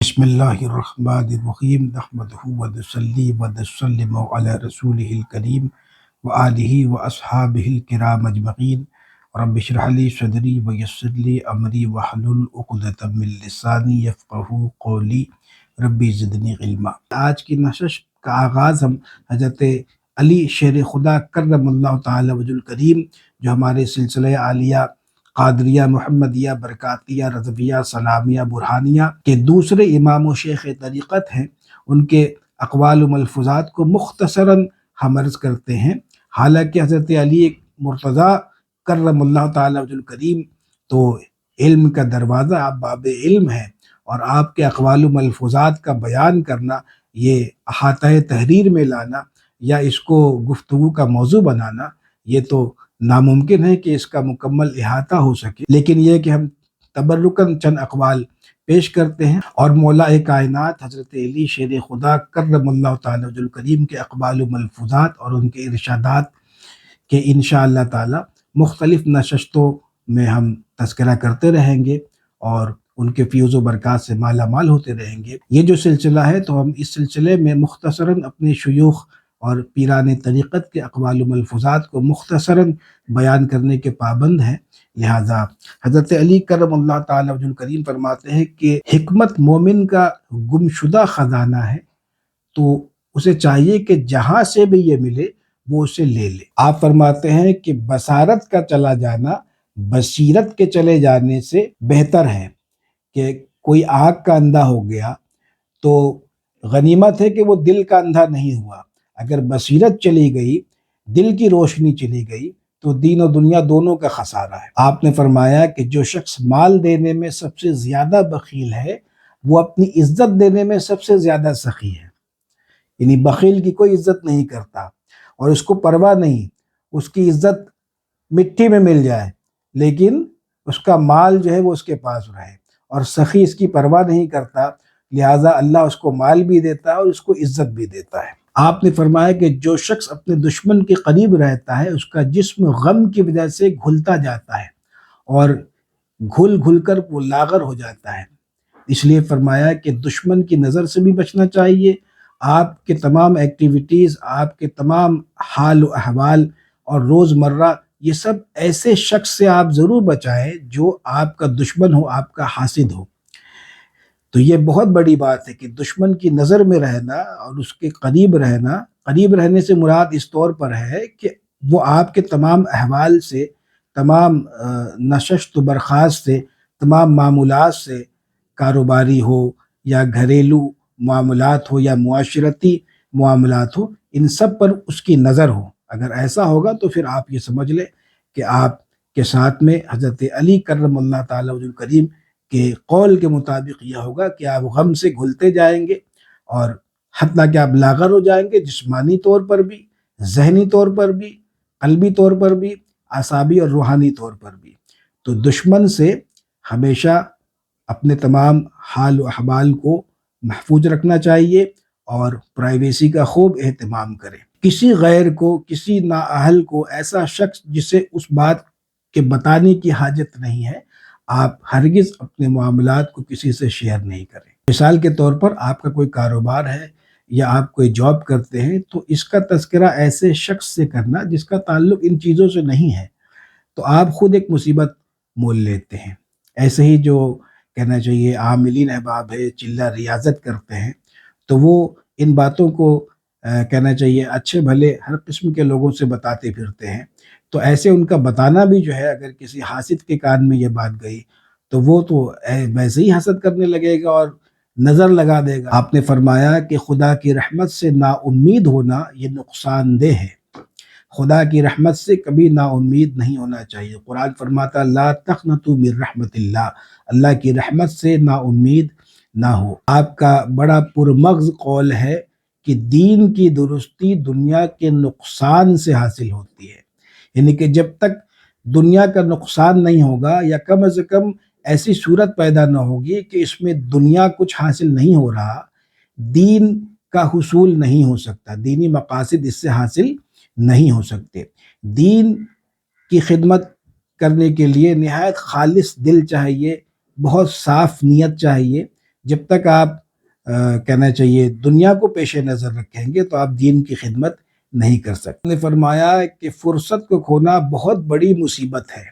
بسم اللہ الرحمن الرحیم نحمدہ ونصلی ونسلم علی رسولہ الکریم وآلہ واصحابہ الکرام اجمعین رب اشرح لی صدری ویسر لی امری واحلل عقدۃ من لسانی یفقہوا قولی ربی زدنی علما۔ آج کی نشست کا آغاز ہم حضرت علی شیر خدا کرم اللہ تعالی وجہ الکریم جو ہمارے سلسلہ عالیہ قادریہ محمدیہ برکاتیہ رضویہ سلامیہ برہانیہ کے دوسرے امام و شیخ طریقت ہیں، ان کے اقوال و ملفوظات کو مختصراً ہم عرض کرتے ہیں۔ حالانکہ حضرت علی مرتضیٰ کرم اللہ تعالی وجہ الکریم تو علم کا دروازہ، آپ باب علم ہیں، اور آپ کے اقوال و ملفوظات کا بیان کرنا، یہ احاطہ تحریر میں لانا یا اس کو گفتگو کا موضوع بنانا، یہ تو ناممکن ہے کہ اس کا مکمل احاطہ ہو سکے، لیکن یہ کہ ہم تبرکاً چند اقوال پیش کرتے ہیں اور مولا کائنات حضرت علی شیر خدا کرم اللہ تعالی وجہ الکریم کے اقوال و ملفوظات اور ان کے ارشادات کے انشاءاللہ تعالی مختلف نشستوں میں ہم تذکرہ کرتے رہیں گے اور ان کے فیوز و برکات سے مالا مال ہوتے رہیں گے۔ یہ جو سلسلہ ہے تو ہم اس سلسلے میں مختصراً اپنے شیوخ اور پیران طریقت کے اقوال و ملفوظات کو مختصراً بیان کرنے کے پابند ہیں، لہٰذا حضرت علی کرم اللہ تعالی وجہ الکریم فرماتے ہیں کہ حکمت مومن کا گمشدہ خزانہ ہے، تو اسے چاہیے کہ جہاں سے بھی یہ ملے وہ اسے لے لے۔ آپ فرماتے ہیں کہ بصارت کا چلا جانا بصیرت کے چلے جانے سے بہتر ہے، کہ کوئی آنکھ کا اندھا ہو گیا تو غنیمت ہے کہ وہ دل کا اندھا نہیں ہوا۔ اگر بصیرت چلی گئی، دل کی روشنی چلی گئی، تو دین و دنیا دونوں کا خسارہ ہے۔ آپ نے فرمایا کہ جو شخص مال دینے میں سب سے زیادہ بخیل ہے، وہ اپنی عزت دینے میں سب سے زیادہ سخی ہے۔ یعنی بخیل کی کوئی عزت نہیں کرتا اور اس کو پرواہ نہیں، اس کی عزت مٹی میں مل جائے لیکن اس کا مال جو ہے وہ اس کے پاس رہے، اور سخی اس کی پرواہ نہیں کرتا، لہٰذا اللہ اس کو مال بھی دیتا ہے اور اس کو عزت بھی دیتا ہے۔ آپ نے فرمایا کہ جو شخص اپنے دشمن کے قریب رہتا ہے، اس کا جسم غم کی وجہ سے گھلتا جاتا ہے اور گھل گھل کر وہ لاغر ہو جاتا ہے۔ اس لیے فرمایا کہ دشمن کی نظر سے بھی بچنا چاہیے۔ آپ کے تمام ایکٹیویٹیز، آپ کے تمام حال و احوال اور روزمرہ، یہ سب ایسے شخص سے آپ ضرور بچائیں جو آپ کا دشمن ہو، آپ کا حاسد ہو۔ تو یہ بہت بڑی بات ہے کہ دشمن کی نظر میں رہنا اور اس کے قریب رہنا۔ قریب رہنے سے مراد اس طور پر ہے کہ وہ آپ کے تمام احوال سے، تمام نشست و برخاست سے، تمام معاملات سے، کاروباری ہو یا گھریلو معاملات ہو یا معاشرتی معاملات ہو، ان سب پر اس کی نظر ہو۔ اگر ایسا ہوگا تو پھر آپ یہ سمجھ لیں کہ آپ کے ساتھ میں حضرت علی کرم اللہ تعالی وجہ الکریم کے قول کے مطابق یہ ہوگا کہ آپ غم سے گھلتے جائیں گے اور حتیٰ کہ آپ لاغر ہو جائیں گے، جسمانی طور پر بھی، ذہنی طور پر بھی، قلبی طور پر بھی، اعصابی اور روحانی طور پر بھی۔ تو دشمن سے ہمیشہ اپنے تمام حال و احوال کو محفوظ رکھنا چاہیے اور پرائیویسی کا خوب اہتمام کریں۔ کسی غیر کو، کسی نااہل کو، ایسا شخص جسے اس بات کے بتانے کی حاجت نہیں ہے، آپ ہرگز اپنے معاملات کو کسی سے شیئر نہیں کریں۔ مثال کے طور پر آپ کا کوئی کاروبار ہے یا آپ کوئی جاب کرتے ہیں، تو اس کا تذکرہ ایسے شخص سے کرنا جس کا تعلق ان چیزوں سے نہیں ہے، تو آپ خود ایک مصیبت مول لیتے ہیں۔ ایسے ہی جو کہنا چاہیے عاملین احباب ہے، چلہ ریاضت کرتے ہیں، تو وہ ان باتوں کو کہنا چاہیے اچھے بھلے ہر قسم کے لوگوں سے بتاتے پھرتے ہیں، تو ایسے ان کا بتانا بھی جو ہے، اگر کسی حاسد کے کان میں یہ بات گئی تو وہ تو ویسے ہی حسد کرنے لگے گا اور نظر لگا دے گا۔ آپ نے فرمایا کہ خدا کی رحمت سے نا امید ہونا یہ نقصان دہ ہے۔ خدا کی رحمت سے کبھی نا امید نہیں ہونا چاہیے۔ قرآن فرماتا لا تقنطوا من رحمت اللہ، اللہ کی رحمت سے نا امید نہ ہو۔ آپ کا بڑا پرمغز قول ہے کہ دین کی درستی دنیا کے نقصان سے حاصل ہوتی ہے، یعنی کہ جب تک دنیا کا نقصان نہیں ہوگا، یا کم از کم ایسی صورت پیدا نہ ہوگی کہ اس میں دنیا کچھ حاصل نہیں ہو رہا، دین کا حصول نہیں ہو سکتا، دینی مقاصد اس سے حاصل نہیں ہو سکتے۔ دین کی خدمت کرنے کے لیے نہایت خالص دل چاہیے، بہت صاف نیت چاہیے، جب تک آپ کہنا چاہیے دنیا کو پیش نظر رکھیں گے تو آپ دین کی خدمت نہیں کر سکتے۔ نے فرمایا کہ فرصت کو کھونا بہت بڑی مصیبت ہے۔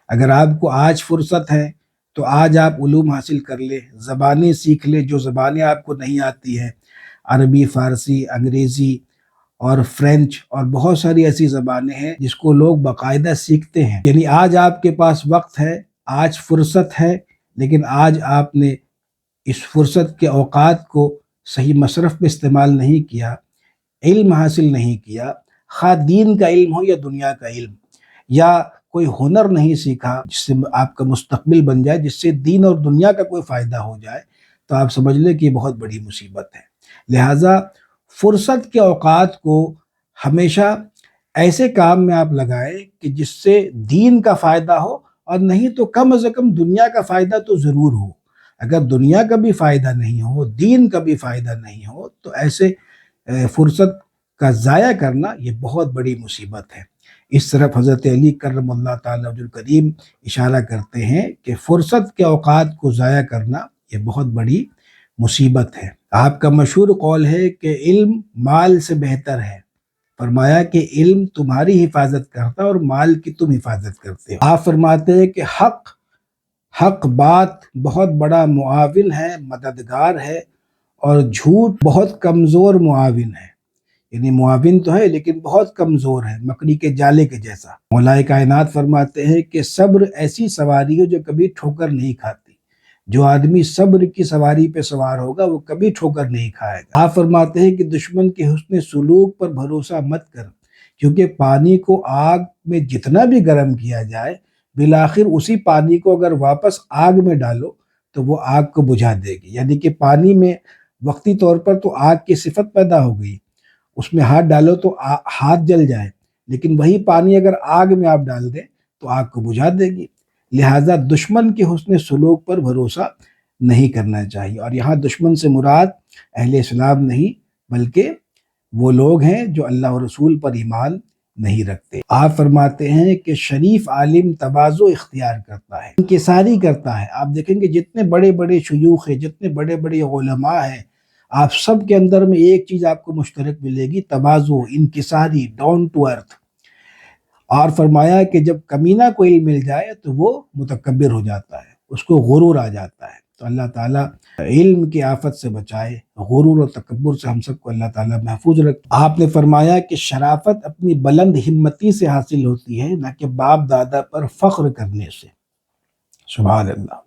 اگر آپ کو آج فرصت ہے تو آج آپ علوم حاصل کر لیں، زبانیں سیکھ لیں، جو زبانیں آپ کو نہیں آتی ہیں، عربی، فارسی، انگریزی اور فرینچ اور بہت ساری ایسی زبانیں ہیں جس کو لوگ باقاعدہ سیکھتے ہیں۔ یعنی آج آپ کے پاس وقت ہے، آج فرصت ہے، لیکن آج آپ نے اس فرصت کے اوقات کو صحیح مصرف میں استعمال نہیں کیا، علم حاصل نہیں کیا، خواہ دین کا علم ہو یا دنیا کا علم، یا کوئی ہنر نہیں سیکھا جس سے آپ کا مستقبل بن جائے، جس سے دین اور دنیا کا کوئی فائدہ ہو جائے، تو آپ سمجھ لیں کہ یہ بہت بڑی مصیبت ہے۔ لہٰذا فرصت کے اوقات کو ہمیشہ ایسے کام میں آپ لگائیں کہ جس سے دین کا فائدہ ہو، اور نہیں تو کم از کم دنیا کا فائدہ تو ضرور ہو۔ اگر دنیا کا بھی فائدہ نہیں ہو، دین کا بھی فائدہ نہیں ہو، تو ایسے فرصت کا ضائع کرنا یہ بہت بڑی مصیبت ہے۔ اس طرف حضرت علی کرم اللہ تعالی وجہ الکریم اشارہ کرتے ہیں کہ فرصت کے اوقات کو ضائع کرنا یہ بہت بڑی مصیبت ہے۔ آپ کا مشہور قول ہے کہ علم مال سے بہتر ہے۔ فرمایا کہ علم تمہاری حفاظت کرتا ہے اور مال کی تم حفاظت کرتے ہو۔ آپ فرماتے ہیں کہ حق بات بہت بڑا معاون ہے، مددگار ہے، اور جھوٹ بہت کمزور معاون ہے۔ یعنی معاون تو ہے لیکن بہت کمزور ہے، مکڑی کے جالے کے جیسا۔ مولا کائنات فرماتے ہیں کہ صبر ایسی سواری ہے جو کبھی ٹھوکر نہیں کھاتی۔ جو آدمی صبر کی سواری پہ سوار ہوگا وہ کبھی ٹھوکر نہیں کھائے گا۔ آپ فرماتے ہیں کہ دشمن کے حسن سلوک پر بھروسہ مت کر، کیونکہ پانی کو آگ میں جتنا بھی گرم کیا جائے، بالآخر اسی پانی کو اگر واپس آگ میں ڈالو تو وہ آگ کو بجھا دے گی۔ یعنی کہ پانی میں وقتی طور پر تو آگ کی صفت پیدا ہو گئی، اس میں ہاتھ ڈالو تو ہاتھ جل جائے، لیکن وہی پانی اگر آگ میں آپ ڈال دیں تو آگ کو بجھا دے گی۔ لہٰذا دشمن کے حسن سلوک پر بھروسہ نہیں کرنا چاہیے۔ اور یہاں دشمن سے مراد اہل اسلام نہیں، بلکہ وہ لوگ ہیں جو اللہ و رسول پر ایمان نہیں رکھتے۔ آپ فرماتے ہیں کہ شریف عالم تواضع اختیار کرتا ہے، انکساری کرتا ہے۔ آپ دیکھیں گے جتنے بڑے بڑے شیوخ ہیں، جتنے بڑے بڑے علماء ہیں، آپ سب کے اندر میں ایک چیز آپ کو مشترک ملے گی، تواضع، انکساری، ڈاؤن ٹو ارتھ۔ اور فرمایا کہ جب کمینہ کو علم مل جائے تو وہ متکبر ہو جاتا ہے، اس کو غرور آ جاتا ہے۔ تو اللہ تعالیٰ علم کی آفت سے بچائے، غرور اور تکبر سے ہم سب کو اللہ تعالیٰ محفوظ رکھے۔ آپ نے فرمایا کہ شرافت اپنی بلند ہمتی سے حاصل ہوتی ہے، نہ کہ باپ دادا پر فخر کرنے سے۔ سبحان اللہ۔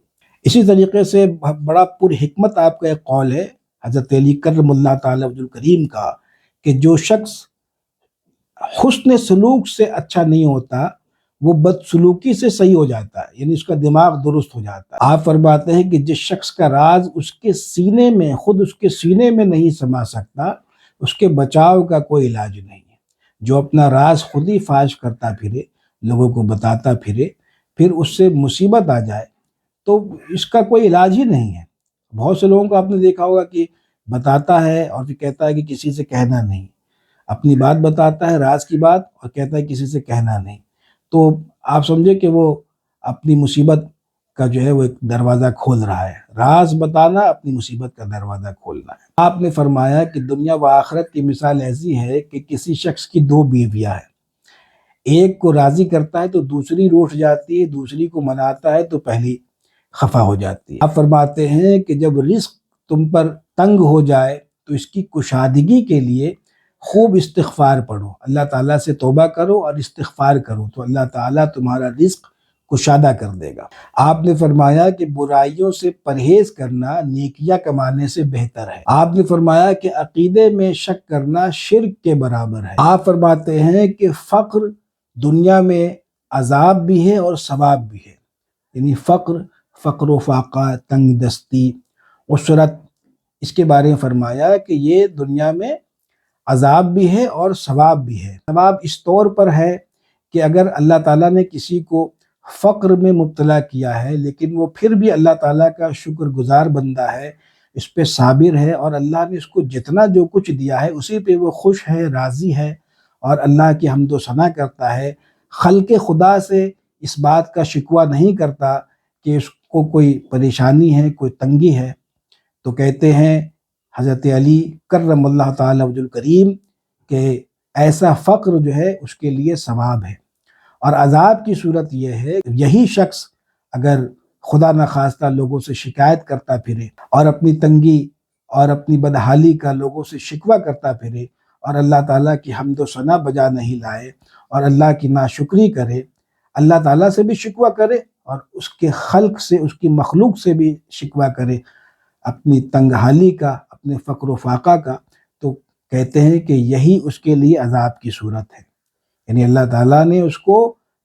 اسی طریقے سے بڑا پر حکمت آپ کا ایک قول ہے حضرت علی کرم اللہ تعالی وجہ الکریم کا، کہ جو شخص حسن سلوک سے اچھا نہیں ہوتا وہ بدسلوکی سے صحیح ہو جاتا ہے، یعنی اس کا دماغ درست ہو جاتا ہے۔ آپ فرماتے ہیں کہ جس شخص کا راز اس کے سینے میں، خود اس کے سینے میں نہیں سما سکتا، اس کے بچاؤ کا کوئی علاج نہیں ہے۔ جو اپنا راز خود ہی فاش کرتا پھرے، لوگوں کو بتاتا پھرے، پھر اس سے مصیبت آ جائے تو اس کا کوئی علاج ہی نہیں ہے۔ بہت سے لوگوں کو آپ نے دیکھا ہوگا کہ بتاتا ہے اور پھر کہتا ہے کہ کسی سے کہنا نہیں، اپنی بات بتاتا ہے، راز کی بات، اور کہتا ہے کسی سے کہنا نہیں، تو آپ سمجھے کہ وہ اپنی مصیبت کا جو ہے وہ ایک دروازہ کھول رہا ہے۔ راز بتانا اپنی مصیبت کا دروازہ کھولنا ہے۔ آپ نے فرمایا کہ دنیا و آخرت کی مثال ایسی ہے کہ کسی شخص کی دو بیویاں ہیں، ایک کو راضی کرتا ہے تو دوسری روٹھ جاتی ہے، دوسری کو مناتا ہے تو پہلی خفا ہو جاتی ہے۔ آپ فرماتے ہیں کہ جب رزق تم پر تنگ ہو جائے تو اس کی کشادگی کے لیے خوب استغفار پڑھو، اللہ تعالیٰ سے توبہ کرو اور استغفار کرو، تو اللہ تعالیٰ تمہارا رزق کشادہ کر دے گا۔ آپ نے فرمایا کہ برائیوں سے پرہیز کرنا نیکیاں کمانے سے بہتر ہے۔ آپ نے فرمایا کہ عقیدے میں شک کرنا شرک کے برابر ہے۔ آپ فرماتے ہیں کہ فقر دنیا میں عذاب بھی ہے اور ثواب بھی ہے، یعنی فقر و فاقہ، تنگ دستی، عسرت، اس کے بارے میں فرمایا کہ یہ دنیا میں عذاب بھی ہے اور ثواب بھی ہے۔ ثواب اس طور پر ہے کہ اگر اللہ تعالیٰ نے کسی کو فقر میں مبتلا کیا ہے لیکن وہ پھر بھی اللہ تعالیٰ کا شکر گزار بندہ ہے، اس پہ صابر ہے، اور اللہ نے اس کو جتنا جو کچھ دیا ہے اسی پہ وہ خوش ہے، راضی ہے، اور اللہ کی حمد و ثنا کرتا ہے، خلق خدا سے اس بات کا شکوہ نہیں کرتا کہ اس کو کوئی پریشانی ہے، کوئی تنگی ہے، تو کہتے ہیں حضرت علی کرم اللہ تعالی وجہ الکریم کہ ایسا فقر جو ہے اس کے لیے ثواب ہے۔ اور عذاب کی صورت یہ ہے کہ یہی شخص اگر خدا نخواستہ لوگوں سے شکایت کرتا پھرے اور اپنی تنگی اور اپنی بدحالی کا لوگوں سے شکوہ کرتا پھرے اور اللہ تعالیٰ کی حمد و ثنا بجا نہیں لائے اور اللہ کی ناشکری کرے، اللہ تعالیٰ سے بھی شکوہ کرے اور اس کے خلق سے، اس کی مخلوق سے بھی شکوہ کرے اپنی تنگ حالی کا، اپنے فقر و فاقہ کا، تو کہتے ہیں کہ یہی اس کے لیے عذاب کی صورت ہے۔ یعنی اللہ تعالیٰ نے اس کو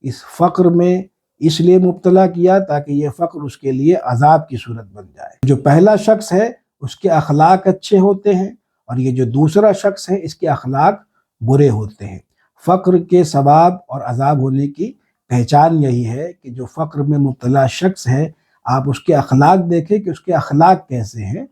اس فقر میں اس لیے مبتلا کیا تاکہ یہ فقر اس کے لیے عذاب کی صورت بن جائے۔ جو پہلا شخص ہے اس کے اخلاق اچھے ہوتے ہیں اور یہ جو دوسرا شخص ہے اس کے اخلاق برے ہوتے ہیں۔ فقر کے ثواب اور عذاب ہونے کی پہچان یہی ہے کہ جو فقر میں مبتلا شخص ہے آپ اس کے اخلاق دیکھیں کہ اس کے اخلاق کیسے ہیں،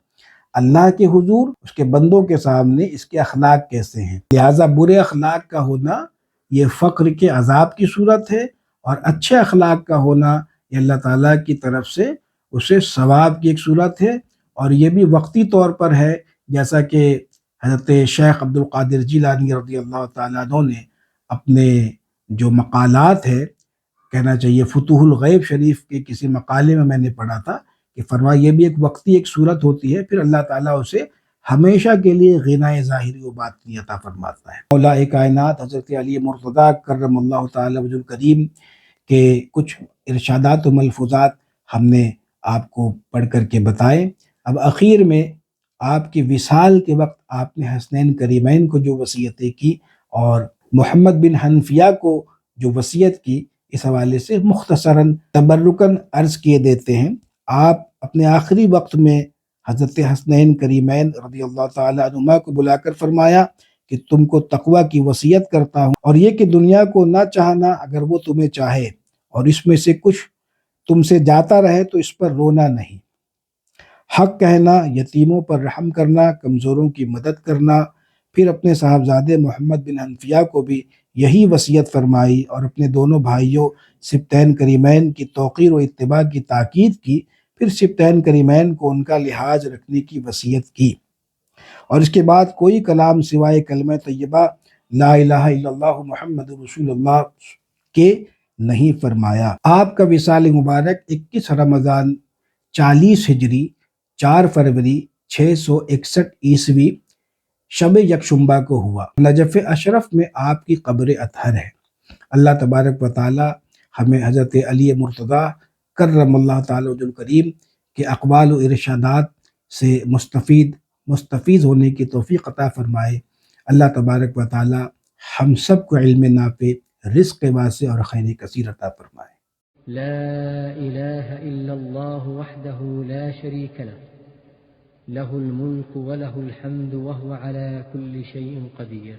اللہ کے حضور اس کے بندوں کے سامنے اس کے اخلاق کیسے ہیں۔ لہٰذا برے اخلاق کا ہونا یہ فقر کے عذاب کی صورت ہے، اور اچھے اخلاق کا ہونا یہ اللہ تعالیٰ کی طرف سے اسے ثواب کی ایک صورت ہے، اور یہ بھی وقتی طور پر ہے، جیسا کہ حضرت شیخ عبد القادر جیلانی رضی اللہ تعالیٰ عنہ نے اپنے جو مقالات ہے، کہنا چاہیے فتوح الغیب شریف کے کسی مقالے میں نے پڑھا تھا کہ فرمایا یہ بھی ایک وقتی ایک صورت ہوتی ہے، پھر اللہ تعالیٰ اسے ہمیشہ کے لیے غنائے ظاہری و باطنی عطا فرماتا ہے۔ مولا کائنات حضرت علی مرتضیٰ کرم اللہ تعالی وجہ الکریم کے کچھ ارشادات و ملفوظات ہم نے آپ کو پڑھ کر کے بتائے۔ اب اخیر میں آپ کی وصال کے وقت آپ نے حسنین کریمین کو جو وصیتیں کی اور محمد بن حنفیہ کو جو وصیت کی، اس حوالے سے مختصراً تبرکاً عرض کیے دیتے ہیں۔ آپ اپنے آخری وقت میں حضرت حسنین کریمین رضی اللہ تعالیٰ عنہما کو بلا کر فرمایا کہ تم کو تقوی کی وصیت کرتا ہوں، اور یہ کہ دنیا کو نہ چاہنا اگر وہ تمہیں چاہے، اور اس میں سے کچھ تم سے جاتا رہے تو اس پر رونا نہیں، حق کہنا، یتیموں پر رحم کرنا، کمزوروں کی مدد کرنا۔ پھر اپنے صاحبزادے محمد بن حنفیہ کو بھی یہی وصیت فرمائی اور اپنے دونوں بھائیوں سبتین کریمین کی توقیر و اتباع کی تاکید کی۔ پھر سبتین کریمین کو ان کا لحاظ رکھنے کی وصیت کی، اور اس کے بعد کوئی کلام سوائے کلمہ طیبہ لا الہ الا اللہ محمد رسول اللہ کے نہیں فرمایا۔ آپ کا وصال مبارک 21 رمضان 40 ہجری 4 فروری 661 عیسوی شب یکشنبہ کو ہوا۔ نجف اشرف میں آپ کی قبر اطہر ہے۔ اللہ تبارک و تعالی ہمیں حضرت علی مرتضیٰ کرم اللہ تعالی وجہ الکریم کے اقوال و ارشادات سے مستفیض ہونے کی توفیق عطا فرمائے۔ اللہ تبارک و تعالی ہم سب کو علم نافع، رزق واسع اور خیر کثیر عطا فرمائے۔ لا إله إلا الله وحده لا شريك له له الملك وله الحمد وهو على كل شيء قدير۔